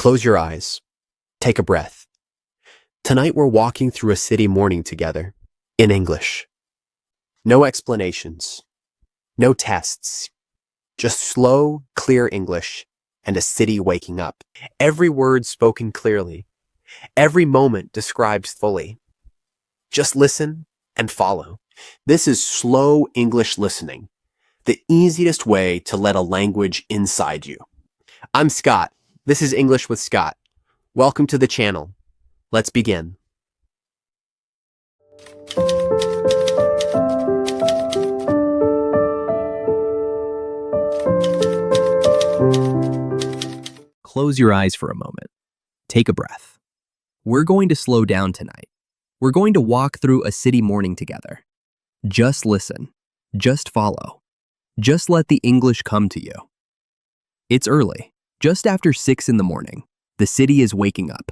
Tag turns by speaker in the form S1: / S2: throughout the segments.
S1: Close your eyes. Take a breath. Tonight we're walking through a city morning together, in English. No explanations. No tests. Just slow, clear English and a city waking up. Every word spoken clearly. Every moment described fully. Just listen and follow. This is slow English listening, the easiest way to let a language inside you. I'm Scott. This is English with Scott. Welcome to the channel. Let's begin.
S2: Close your eyes for a moment. Take a breath. We're going to slow down tonight. We're going to walk through a city morning together. Just listen. Just follow. Just let the English come to you. It's early, just after 6 in the morning. The city is waking up.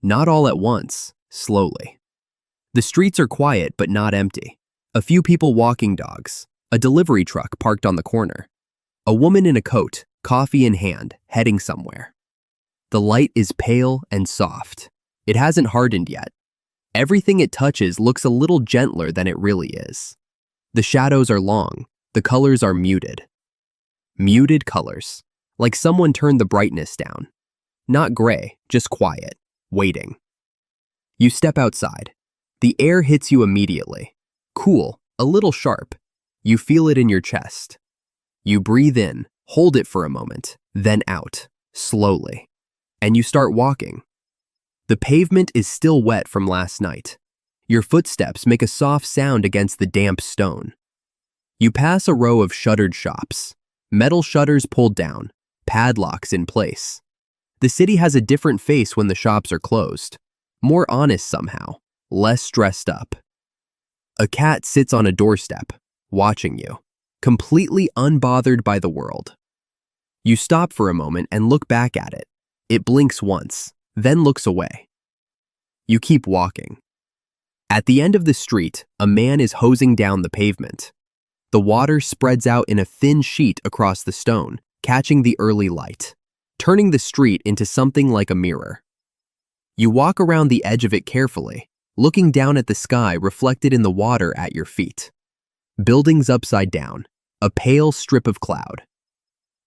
S2: Not all at once, slowly. The streets are quiet but not empty. A few people walking dogs. A delivery truck parked on the corner. A woman in a coat, coffee in hand, heading somewhere. The light is pale and soft. It hasn't hardened yet. Everything it touches looks a little gentler than it really is. The shadows are long. The colors are muted. Muted colors, like someone turned the brightness down. Not gray, just quiet, waiting. You step outside. The air hits you immediately. Cool, a little sharp. You feel it in your chest. You breathe in, hold it for a moment, then out, slowly. And you start walking. The pavement is still wet from last night. Your footsteps make a soft sound against the damp stone. You pass a row of shuttered shops. Metal shutters pulled down, padlocks in place. The city has a different face when the shops are closed. More honest somehow, less dressed up. A cat sits on a doorstep, watching you, completely unbothered by the world. You stop for a moment and look back at it. It blinks once, then looks away. You keep walking. At the end of the street, a man is hosing down the pavement. The water spreads out in a thin sheet across the stone, catching the early light, turning the street into something like a mirror. You walk around the edge of it carefully, looking down at the sky reflected in the water at your feet. Buildings upside down, a pale strip of cloud.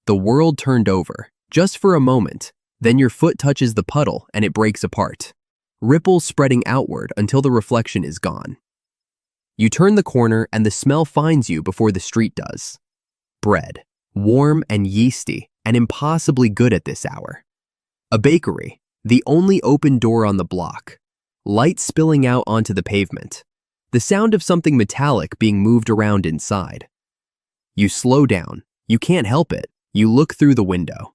S2: The world turned over, just for a moment, then your foot touches the puddle and it breaks apart. Ripples spreading outward until the reflection is gone. You turn the corner and the smell finds you before the street does. Bread, warm and yeasty and impossibly good at this hour. A bakery, the only open door on the block. Light spilling out onto the pavement. The sound of something metallic being moved around inside. You slow down. You can't help it. You look through the window.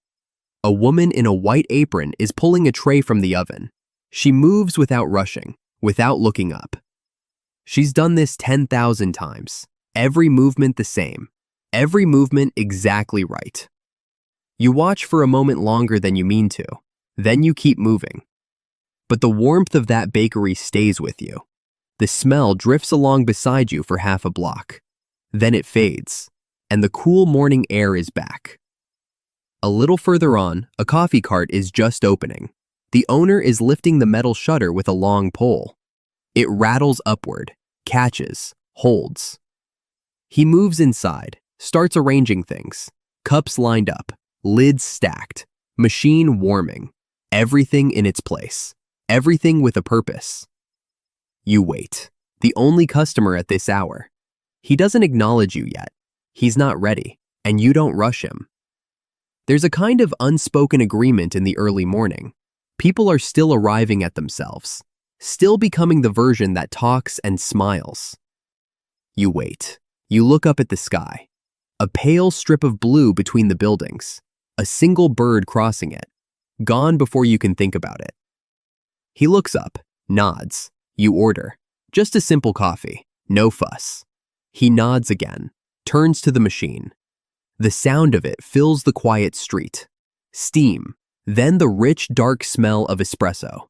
S2: A woman in a white apron is pulling a tray from the oven. She moves without rushing, without looking up. She's done this 10,000 times. Every movement the same. Every movement exactly right. You watch for a moment longer than you mean to. Then you keep moving. But the warmth of that bakery stays with you. The smell drifts along beside you for half a block. Then it fades, and the cool morning air is back. A little further on, a coffee cart is just opening. The owner is lifting the metal shutter with a long pole. It rattles upward, catches, holds. He moves inside, starts arranging things. Cups lined up, lids stacked, machine warming. Everything in its place. Everything with a purpose. You wait. The only customer at this hour. He doesn't acknowledge you yet. He's not ready, and you don't rush him. There's a kind of unspoken agreement in the early morning. People are still arriving at themselves, still becoming the version that talks and smiles. You wait. You look up at the sky. A pale strip of blue between the buildings. A single bird crossing it. Gone before you can think about it. He looks up, nods. You order. Just a simple coffee. No fuss. He nods again, turns to the machine. The sound of it fills the quiet street. Steam, then the rich, dark smell of espresso.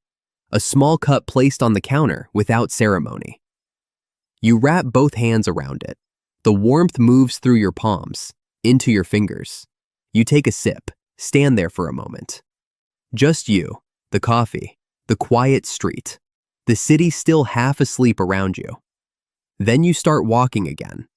S2: A small cup placed on the counter without ceremony. You wrap both hands around it. The warmth moves through your palms, into your fingers. You take a sip, stand there for a moment. Just you, the coffee, the quiet street, the city still half asleep around you. Then you start walking again.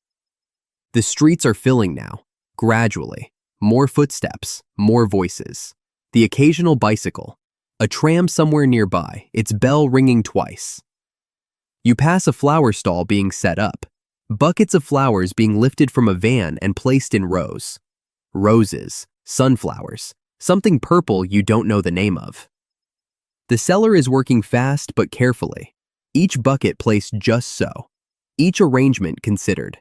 S2: The streets are filling now, gradually. More footsteps, more voices. The occasional bicycle, a tram somewhere nearby, its bell ringing twice. You pass a flower stall being set up, buckets of flowers being lifted from a van and placed in rows. Roses, sunflowers, something purple you don't know the name of. The seller is working fast but carefully, each bucket placed just so, each arrangement considered.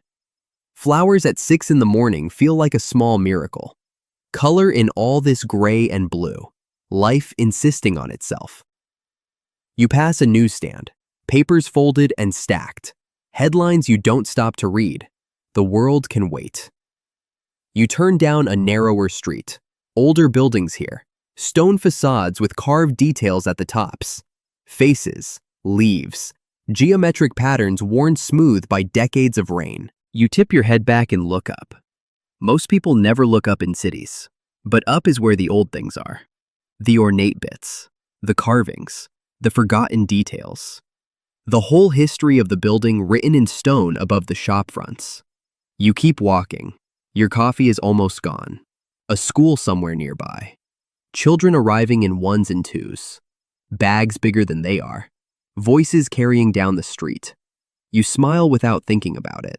S2: Flowers at 6 in the morning feel like a small miracle. Color in all this gray and blue, life insisting on itself. You pass a newsstand, papers folded and stacked, headlines you don't stop to read. The world can wait. You turn down a narrower street, older buildings here, stone facades with carved details at the tops, faces, leaves, geometric patterns worn smooth by decades of rain. You tip your head back and look up. Most people never look up in cities, but up is where the old things are. The ornate bits, the carvings, the forgotten details. The whole history of the building written in stone above the shop fronts. You keep walking. Your coffee is almost gone. A school somewhere nearby. Children arriving in ones and twos. Bags bigger than they are. Voices carrying down the street. You smile without thinking about it.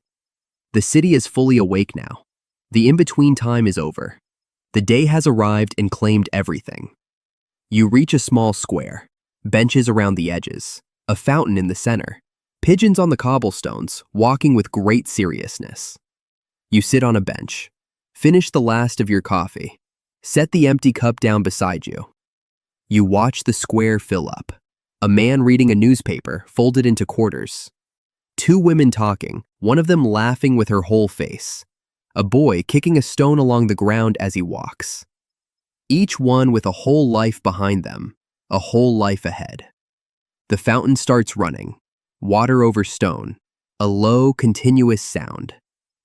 S2: The city is fully awake now. The in-between time is over. The day has arrived and claimed everything. You reach a small square, benches around the edges, a fountain in the center, pigeons on the cobblestones, walking with great seriousness. You sit on a bench, finish the last of your coffee, set the empty cup down beside you. You watch the square fill up. A man reading a newspaper folded into quarters. 2 women talking, one of them laughing with her whole face. A boy kicking a stone along the ground as he walks. Each one with a whole life behind them, a whole life ahead. The fountain starts running, water over stone, a low, continuous sound.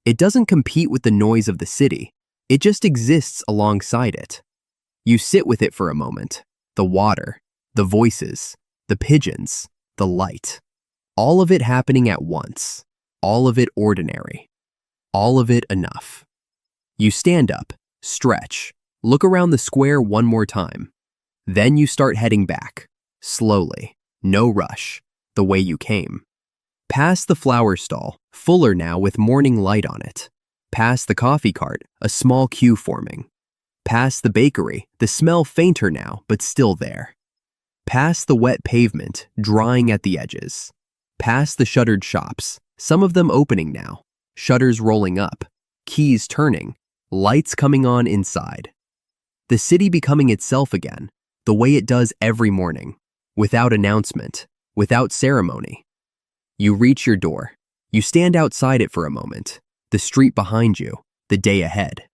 S2: It doesn't compete with the noise of the city, it just exists alongside it. You sit with it for a moment, the water, the voices, the pigeons, the light. All of it happening at once, all of it ordinary, all of it enough. You stand up, stretch, look around the square one more time. Then you start heading back, slowly, no rush, the way you came. Past the flower stall, fuller now with morning light on it. Past the coffee cart, a small queue forming. Past the bakery, the smell fainter now, but still there. Past the wet pavement, drying at the edges. Past the shuttered shops, some of them opening now, shutters rolling up, keys turning, lights coming on inside. The city becoming itself again, the way it does every morning, without announcement, without ceremony. You reach your door. You stand outside it for a moment, the street behind you, the day ahead.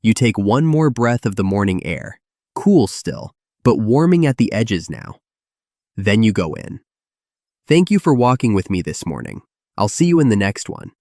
S2: You take one more breath of the morning air, cool still, but warming at the edges now. Then you go in. Thank you for walking with me this morning. I'll see you in the next one.